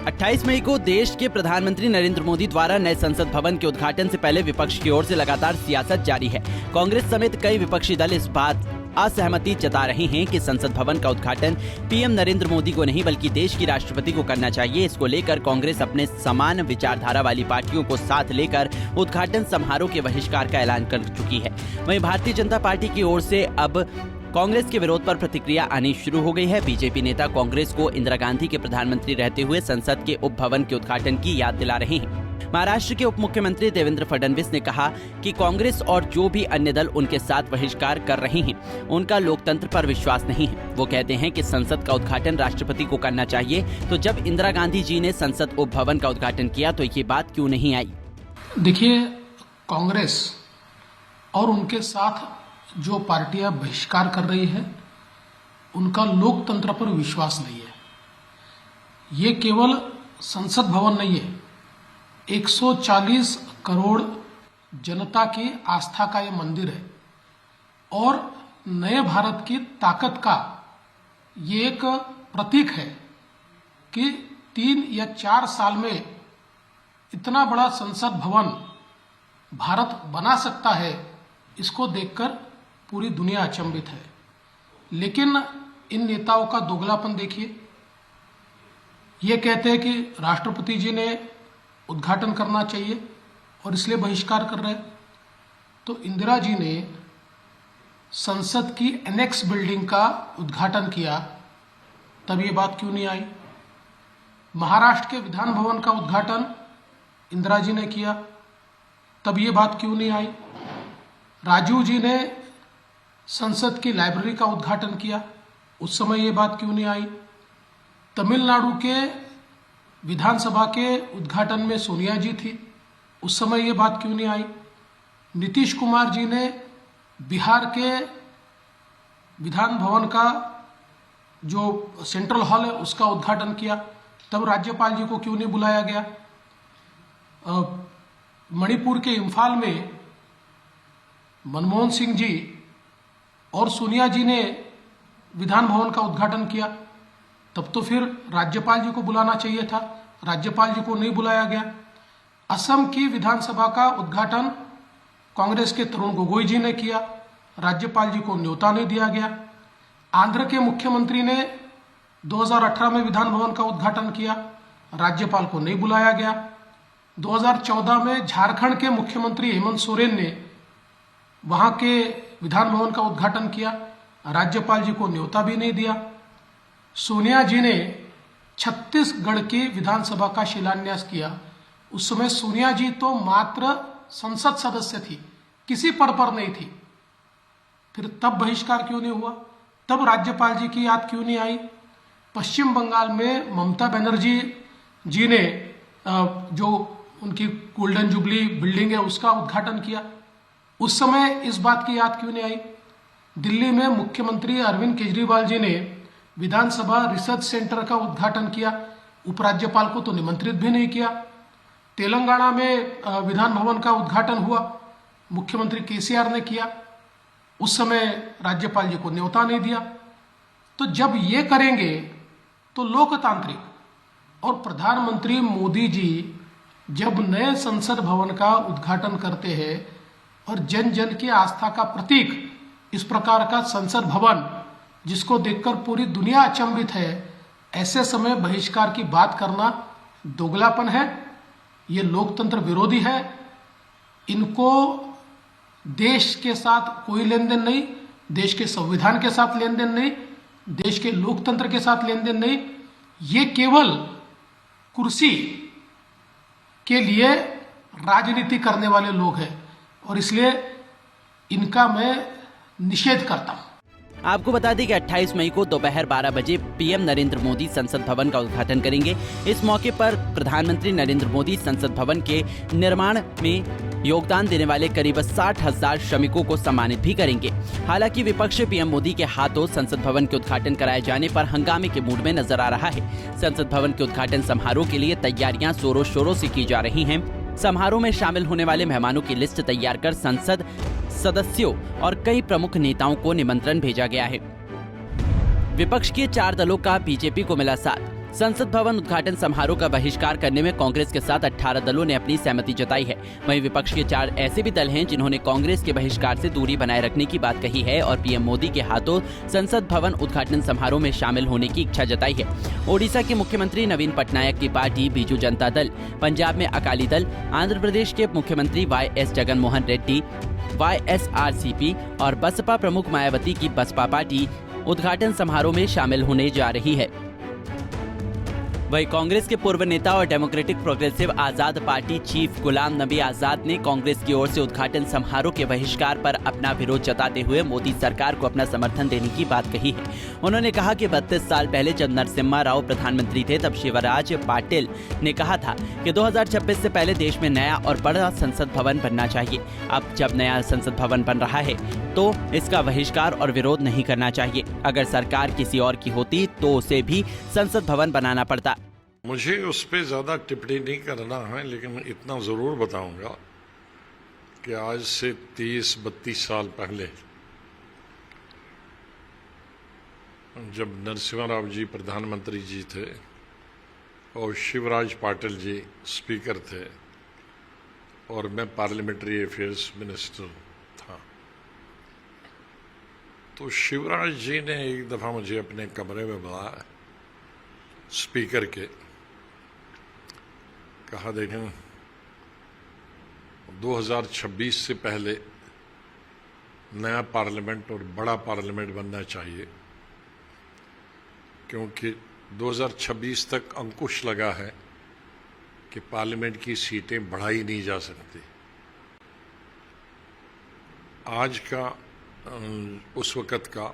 28 मई को देश के प्रधानमंत्री नरेंद्र मोदी द्वारा नए संसद भवन के उद्घाटन से पहले विपक्ष की ओर से लगातार सियासत जारी है। कांग्रेस समेत कई विपक्षी दल इस बात असहमति जता रहे हैं कि संसद भवन का उद्घाटन पीएम नरेंद्र मोदी को नहीं बल्कि देश की राष्ट्रपति को करना चाहिए। इसको लेकर कांग्रेस अपने समान विचारधारा वाली पार्टियों को साथ लेकर उद्घाटन समारोह के बहिष्कार का ऐलान कर चुकी है। वहीं भारतीय जनता पार्टी की ओर से अब कांग्रेस के विरोध पर प्रतिक्रिया आनी शुरू हो गई है। बीजेपी नेता कांग्रेस को इंदिरा गांधी के प्रधानमंत्री रहते हुए संसद के उपभवन के उद्घाटन की याद दिला रहे हैं। महाराष्ट्र के उप मुख्यमंत्री देवेंद्र फडणवीस ने कहा कि कांग्रेस और जो भी अन्य दल उनके साथ बहिष्कार कर रहे हैं उनका लोकतंत्र पर विश्वास नहीं है। वो कहते हैं कि संसद का उद्घाटन राष्ट्रपति को करना चाहिए, तो जब इंदिरा गांधी जी ने संसद उपभवन का उद्घाटन किया तो ये बात क्यों नहीं आई। देखिए, कांग्रेस और उनके साथ जो पार्टियां बहिष्कार कर रही है उनका लोकतंत्र पर विश्वास नहीं है। ये केवल संसद भवन नहीं है, 140 करोड़ जनता की आस्था का ये मंदिर है और नए भारत की ताकत का ये एक प्रतीक है कि 3 या 4 साल में इतना बड़ा संसद भवन भारत बना सकता है। इसको देखकर पूरी दुनिया अचंभित है। लेकिन इन नेताओं का दोगलापन देखिए। ये कहते हैं कि राष्ट्रपति जी ने उद्घाटन करना चाहिए और इसलिए बहिष्कार कर रहे हैं। तो इंदिरा जी ने संसद की एनेक्स बिल्डिंग का उद्घाटन किया, तब ये बात क्यों नहीं आई। महाराष्ट्र के विधान भवन का उद्घाटन इंदिरा जी ने किया, तब ये बात क्यों नहीं आई। राजीव जी ने संसद की लाइब्रेरी का उद्घाटन किया, उस समय ये बात क्यों नहीं आई। तमिलनाडु के विधानसभा के उद्घाटन में सोनिया जी थी, उस समय ये बात क्यों नहीं आई। नीतीश कुमार जी ने बिहार के विधान भवन का जो सेंट्रल हॉल है उसका उद्घाटन किया, तब राज्यपाल जी को क्यों नहीं बुलाया गया। मणिपुर के इम्फाल में मनमोहन सिंह जी और सोनिया जी ने विधान भवन का उद्घाटन किया, तब तो फिर राज्यपाल जी को बुलाना चाहिए था, राज्यपाल जी को नहीं बुलाया गया। असम की विधानसभा का उद्घाटन कांग्रेस के तरुण गोगोई जी ने किया, राज्यपाल जी को न्योता नहीं दिया गया। आंध्र के मुख्यमंत्री ने 2018 में विधान भवन का उद्घाटन किया, राज्यपाल को नहीं बुलाया गया। 2014 में झारखंड के मुख्यमंत्री हेमंत सोरेन ने वहां के विधान भवन का उद्घाटन किया, राज्यपाल जी को न्योता भी नहीं दिया। सोनिया जी ने छत्तीसगढ़ की विधानसभा का शिलान्यास किया, उस समय सोनिया जी तो मात्र संसद सदस्य थी, किसी पद पर नहीं थी। फिर तब बहिष्कार क्यों नहीं हुआ, तब राज्यपाल जी की याद क्यों नहीं आई। पश्चिम बंगाल में ममता बनर्जी जी ने जो उनकी गोल्डन जुबली बिल्डिंग है उसका उद्घाटन किया, उस समय इस बात की याद क्यों नहीं आई। दिल्ली में मुख्यमंत्री अरविंद केजरीवाल जी ने विधानसभा रिसर्च सेंटर का उद्घाटन किया, उपराज्यपाल को तो निमंत्रित भी नहीं किया। तेलंगाना में विधान भवन का उद्घाटन हुआ, मुख्यमंत्री केसीआर ने किया, उस समय राज्यपाल जी को न्योता नहीं दिया। तो जब ये करेंगे तो लोकतांत्रिक और प्रधानमंत्री मोदी जी जब नए संसद भवन का उद्घाटन करते हैं और जन जन की आस्था का प्रतीक इस प्रकार का संसद भवन जिसको देखकर पूरी दुनिया अचंभित है, ऐसे समय बहिष्कार की बात करना दोगलापन है, ये लोकतंत्र विरोधी है। इनको देश के साथ कोई लेन देन नहीं, देश के संविधान के साथ लेन देन नहीं, देश के लोकतंत्र के साथ लेन देन नहीं। ये केवल कुर्सी के लिए राजनीति करने वाले लोग हैं और इसलिए इनका मैं निषेध करता हूं। आपको बता दें कि 28 मई को दोपहर 12 बजे पीएम नरेंद्र मोदी संसद भवन का उद्घाटन करेंगे। इस मौके पर प्रधानमंत्री नरेंद्र मोदी संसद भवन के निर्माण में योगदान देने वाले करीब 60,000 श्रमिकों को सम्मानित भी करेंगे। हालांकि विपक्ष पीएम मोदी के हाथों संसद भवन के उद्घाटन कराए जाने पर हंगामे के मूड में नजर आ रहा है। संसद भवन के उद्घाटन समारोह के लिए तैयारियां जोरों शोरों से की जा रही हैं। समारोह में शामिल होने वाले मेहमानों की लिस्ट तैयार कर संसद सदस्यों और कई प्रमुख नेताओं को निमंत्रण भेजा गया है। विपक्ष के 4 दलों का बीजेपी को मिला साथ। संसद भवन उद्घाटन समारोह का बहिष्कार करने में कांग्रेस के साथ 18 दलों ने अपनी सहमति जताई है। वहीं विपक्ष के 4 ऐसे भी दल हैं जिन्होंने कांग्रेस के बहिष्कार से दूरी बनाए रखने की बात कही है और पीएम मोदी के हाथों संसद भवन उद्घाटन समारोह में शामिल होने की इच्छा जताई है। ओडिशा के मुख्यमंत्री नवीन पटनायक की पार्टी बीजू जनता दल, पंजाब में अकाली दल, आंध्र प्रदेश के मुख्यमंत्री YS जगनमोहन रेड्डी YSRCP और बसपा प्रमुख मायावती की बसपा पार्टी उद्घाटन समारोह में शामिल होने जा रही है। वहीं कांग्रेस के पूर्व नेता और डेमोक्रेटिक प्रोग्रेसिव आजाद पार्टी चीफ गुलाम नबी आजाद ने कांग्रेस की ओर से उद्घाटन समारोह के बहिष्कार पर अपना विरोध जताते हुए मोदी सरकार को अपना समर्थन देने की बात कही है। उन्होंने कहा कि 32 साल पहले जब नरसिम्हा राव प्रधानमंत्री थे तब शिवराज पाटिल ने कहा था कि 2026 से पहले देश में नया और बड़ा संसद भवन बनना चाहिए। अब जब नया संसद भवन बन रहा है तो इसका बहिष्कार और विरोध नहीं करना चाहिए। अगर सरकार किसी और की होती तो उसे भी संसद भवन बनाना पड़ता। मुझे उस पर ज़्यादा टिप्पणी नहीं करना है, लेकिन इतना ज़रूर बताऊंगा कि आज से 30-32 साल पहले जब नरसिम्हा राव जी प्रधानमंत्री जी थे और शिवराज पाटिल जी स्पीकर थे और मैं पार्लियामेंट्री अफेयर्स मिनिस्टर था, तो शिवराज जी ने एक दफ़ा मुझे अपने कमरे में बुलाया स्पीकर के, कहा देखें 2026 से पहले नया पार्लियामेंट और बड़ा पार्लियामेंट बनना चाहिए, क्योंकि 2026 तक अंकुश लगा है कि पार्लियामेंट की सीटें बढ़ाई नहीं जा सकती। आज का उस वक़्त का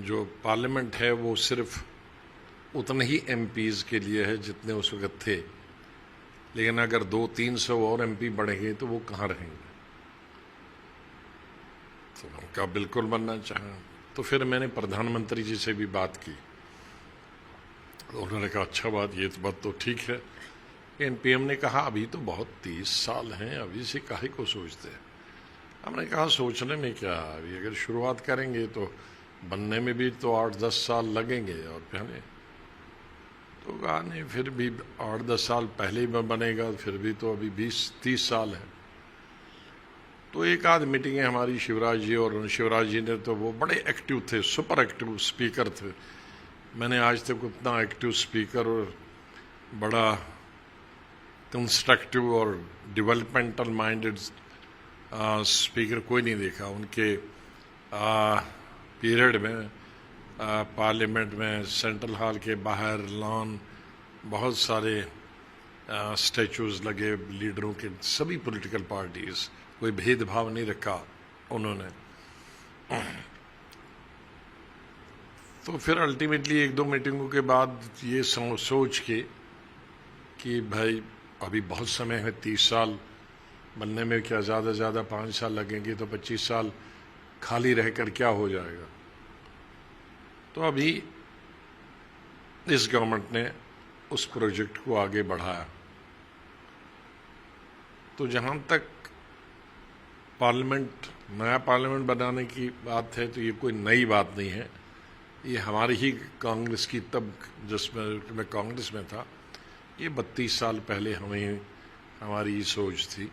जो पार्लियामेंट है वो सिर्फ उतने ही MPs के लिए है जितने उस वक़्त थे, लेकिन अगर 200-300 और MP बढ़ेंगे तो वो कहाँ रहेंगे। तो उनका बिल्कुल बनना चाहें। तो फिर मैंने प्रधानमंत्री जी से भी बात की, तो उन्होंने कहा अच्छा ये बात तो ठीक है। लेकिन PM ने कहा अभी तो बहुत 30 साल हैं, अभी से काहे को सोचते हैं। हमने कहा सोचने में क्या, अभी अगर शुरुआत करेंगे तो बनने में भी तो 8-10 साल लगेंगे, और पहले तो कहा नहीं, फिर भी 8-10 साल पहले ही बनेगा, फिर भी तो अभी 20-30 साल है। तो एक आध मीटिंगें हमारी शिवराज जी, और शिवराज जी ने तो वो बड़े एक्टिव थे, सुपर एक्टिव स्पीकर थे। मैंने आज तक उतना एक्टिव स्पीकर और बड़ा कंस्ट्रक्टिव और डेवलपमेंटल माइंडेड स्पीकर कोई नहीं देखा। उनके पीरियड में पार्लियामेंट में सेंट्रल हॉल के बाहर लॉन बहुत सारे स्टैचूज लगे लीडरों के, सभी पॉलिटिकल पार्टीज, कोई भेदभाव नहीं रखा उन्होंने। तो फिर अल्टीमेटली 1-2 मीटिंगों के बाद ये सोच के कि भाई अभी बहुत समय है, 30 साल बनने में क्या, ज़्यादा से ज़्यादा 5 साल लगेंगे, तो 25 साल खाली रहकर क्या हो जाएगा। तो अभी इस गवर्नमेंट ने उस प्रोजेक्ट को आगे बढ़ाया। तो जहाँ तक पार्लियामेंट, नया पार्लियामेंट बनाने की बात है, तो ये कोई नई बात नहीं है। ये हमारी ही कांग्रेस की, तब जिसमें मैं कांग्रेस में था, ये 32 साल पहले हमारी ये सोच थी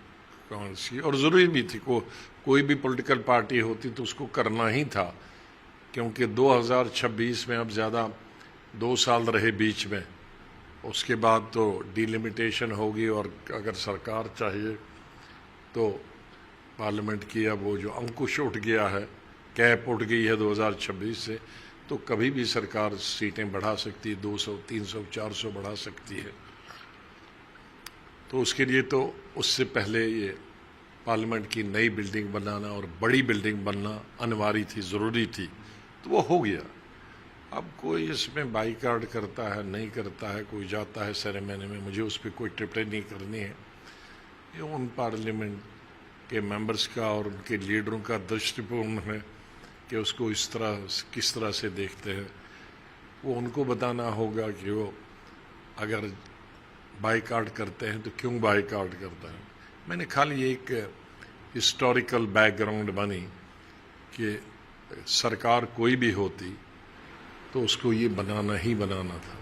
कांग्रेस की, और ज़रूरी भी थी। कोई भी पॉलिटिकल पार्टी होती तो उसको करना ही था, क्योंकि 2026 में अब ज़्यादा 2 साल रहे बीच में, उसके बाद तो डिलिमिटेशन होगी, और अगर सरकार चाहिए तो पार्लियामेंट की अब वो जो अंकुश उठ गया है, कैप उठ गई है 2026 से, तो कभी भी सरकार सीटें बढ़ा सकती है, 200, 300, 400 बढ़ा सकती है। तो उसके लिए तो उससे पहले ये पार्लियामेंट की नई बिल्डिंग बनाना और बड़ी बिल्डिंग बनना अनिवार्य थी, ज़रूरी थी, तो वो हो गया। अब कोई इसमें बाइकाट करता है, नहीं करता है, कोई जाता है सेरेमनी में, मुझे उस पर कोई टिप्पणी नहीं करनी है। ये उन पार्लियामेंट के मेंबर्स का और उनके लीडरों का दृष्टिकोण है कि उसको किस तरह से देखते हैं। वो उनको बताना होगा कि वो अगर बाइकाट करते हैं तो क्यों बाइकाट करता है। मैंने खाली एक हिस्टोरिकल बैकग्राउंड बनी कि सरकार कोई भी होती तो उसको ये बनाना ही बनाना था।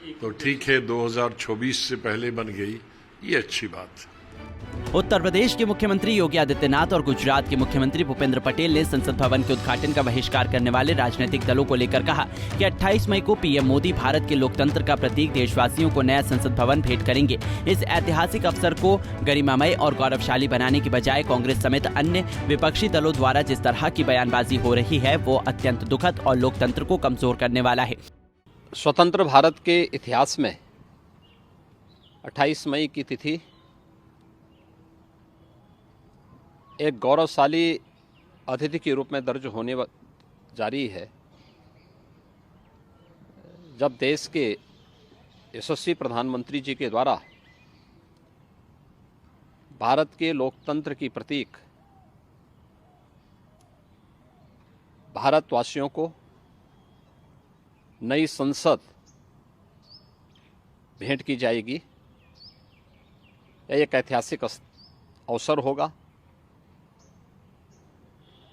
तो ठीक है, 2024 से पहले बन गई, ये अच्छी बात है। उत्तर प्रदेश के मुख्यमंत्री योगी आदित्यनाथ और गुजरात के मुख्यमंत्री भूपेंद्र पटेल ने संसद भवन के उद्घाटन का बहिष्कार करने वाले राजनीतिक दलों को लेकर कहा कि 28 मई को पीएम मोदी भारत के लोकतंत्र का प्रतीक देशवासियों को नया संसद भवन भेंट करेंगे। इस ऐतिहासिक अवसर को गरिमामय और गौरवशाली बनाने की बजाय कांग्रेस समेत अन्य विपक्षी दलों द्वारा जिस तरह की बयानबाजी हो रही है वो अत्यंत दुखद और लोकतंत्र को कमजोर करने वाला है। स्वतंत्र भारत के इतिहास में 28 मई की तिथि एक गौरवशाली अतिथि के रूप में दर्ज होने जारी है, जब देश के यशस्वी प्रधानमंत्री जी के द्वारा भारत के लोकतंत्र की प्रतीक भारतवासियों को नई संसद भेंट की जाएगी। यह एक ऐतिहासिक अवसर होगा।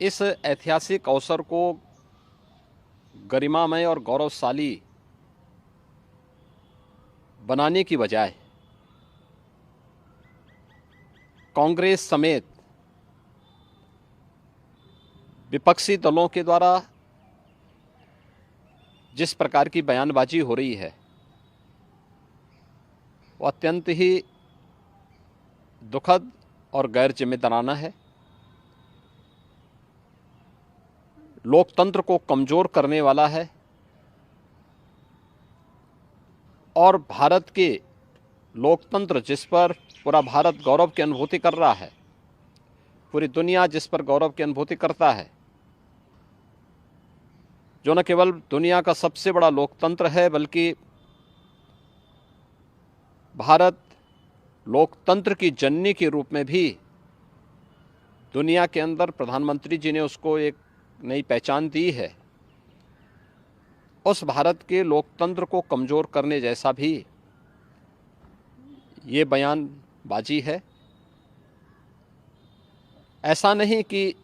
इस ऐतिहासिक अवसर को गरिमामय और गौरवशाली बनाने की बजाय कांग्रेस समेत विपक्षी दलों के द्वारा जिस प्रकार की बयानबाजी हो रही है वो अत्यंत ही दुखद और गैर जिम्मेदाराना है। लोकतंत्र को कमजोर करने वाला है और भारत के लोकतंत्र जिस पर पूरा भारत गौरव की अनुभूति कर रहा है, पूरी दुनिया जिस पर गौरव की अनुभूति करता है, जो न केवल दुनिया का सबसे बड़ा लोकतंत्र है बल्कि भारत लोकतंत्र की जननी के रूप में भी दुनिया के अंदर प्रधानमंत्री जी ने उसको एक नई पहचान दी है। उस भारत के लोकतंत्र को कमजोर करने जैसा भी ये बयानबाजी है। ऐसा नहीं कि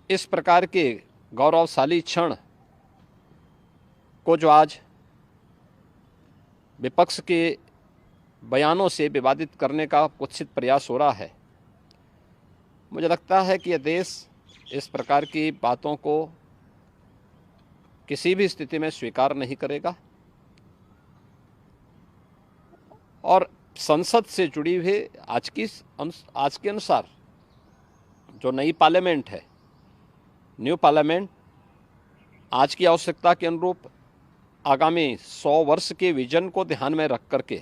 इस प्रकार के गौरवशाली क्षण को जो आज विपक्ष के बयानों से विवादित करने का कुत्सित प्रयास हो रहा है, मुझे लगता है कि यह देश इस प्रकार की बातों को किसी भी स्थिति में स्वीकार नहीं करेगा और संसद से जुड़ी हुई आज के अनुसार जो नई पार्लियामेंट है, न्यू पार्लियामेंट आज की आवश्यकता के अनुरूप आगामी 100 वर्ष के विजन को ध्यान में रख करके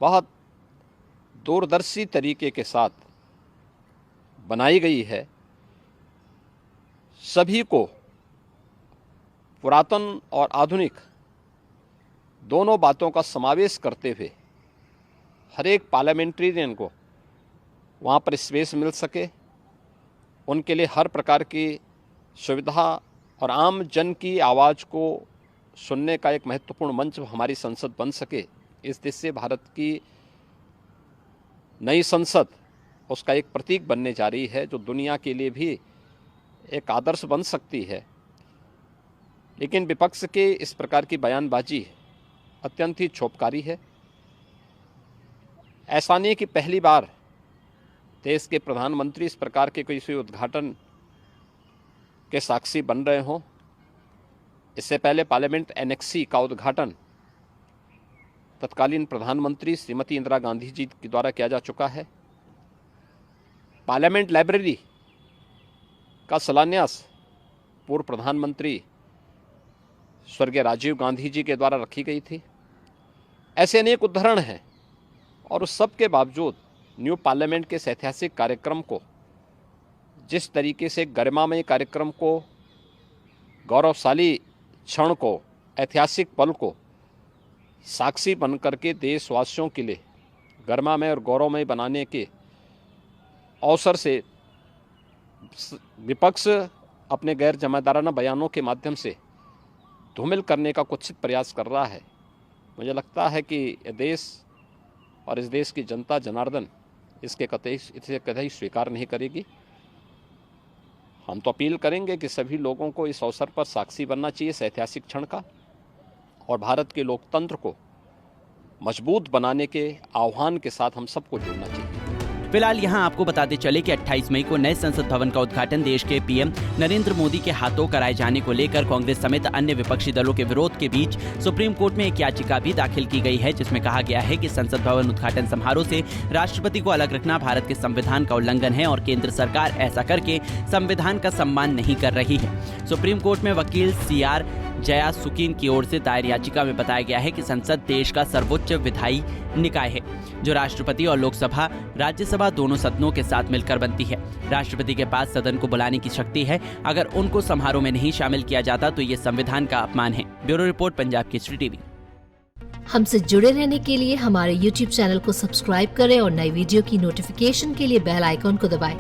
बहुत दूरदर्शी तरीके के साथ बनाई गई है। सभी को पुरातन और आधुनिक दोनों बातों का समावेश करते हुए हर एक पार्लियामेंट्रियन को वहाँ पर स्पेस मिल सके, उनके लिए हर प्रकार की सुविधा और आम जन की आवाज़ को सुनने का एक महत्वपूर्ण मंच हमारी संसद बन सके। इस देश से भारत की नई संसद उसका एक प्रतीक बनने जा रही है, जो दुनिया के लिए भी एक आदर्श बन सकती है। लेकिन विपक्ष के इस प्रकार की बयानबाजी अत्यंत ही क्षोभकारी है। ऐसा नहीं कि पहली बार देश के प्रधानमंत्री इस प्रकार के किसी उद्घाटन के साक्षी बन रहे हों। इससे पहले पार्लियामेंट एनेक्सी का उद्घाटन तत्कालीन प्रधानमंत्री श्रीमती इंदिरा गांधी जी के द्वारा किया जा चुका है। पार्लियामेंट लाइब्रेरी का शिलान्यास पूर्व प्रधानमंत्री स्वर्गीय राजीव गांधी जी के द्वारा रखी गई थी। ऐसे अनेक उदाहरण हैं और उस सब के बावजूद न्यू पार्लियामेंट के इस ऐतिहासिक कार्यक्रम को, जिस तरीके से गरिमामय कार्यक्रम को, गौरवशाली क्षण को, ऐतिहासिक पल को साक्षी बन करके देशवासियों के लिए गरिमामय और गौरवमय बनाने के अवसर से विपक्ष अपने गैर जिम्मेदाराना बयानों के माध्यम से धूमिल करने का कुत्सित प्रयास कर रहा है। मुझे लगता है कि यह देश और इस देश की जनता जनार्दन इसे कतई स्वीकार नहीं करेगी। हम तो अपील करेंगे कि सभी लोगों को इस अवसर पर साक्षी बनना चाहिए इस ऐतिहासिक क्षण का, और भारत के लोकतंत्र को मजबूत बनाने के आह्वान के साथ हम सबको जुड़ना चाहिए। फिलहाल यहाँ आपको बताते चले कि 28 मई को नए संसद भवन का उद्घाटन देश के पीएम नरेंद्र मोदी के हाथों कराए जाने को लेकर कांग्रेस समेत अन्य विपक्षी दलों के विरोध के बीच सुप्रीम कोर्ट में एक याचिका भी दाखिल की गई है, जिसमें कहा गया है कि संसद भवन उद्घाटन समारोह से राष्ट्रपति को अलग रखना भारत के संविधान का उल्लंघन है और केंद्र सरकार ऐसा करके संविधान का सम्मान नहीं कर रही है। सुप्रीम कोर्ट में वकील CR जयासुकीन की ओर से दायर याचिका में बताया गया है कि संसद देश का सर्वोच्च विधायी निकाय है, जो राष्ट्रपति और लोकसभा राज्यसभा दोनों सदनों के साथ मिलकर बनती है। राष्ट्रपति के पास सदन को बुलाने की शक्ति है। अगर उनको समारोह में नहीं शामिल किया जाता तो ये संविधान का अपमान है। Bureau report, Punjab Kesari TV. हमसे जुड़े रहने के लिए हमारे YouTube चैनल को सब्सक्राइब करें और नई वीडियो की नोटिफिकेशन के लिए बेल आइकॉन को दबाएं।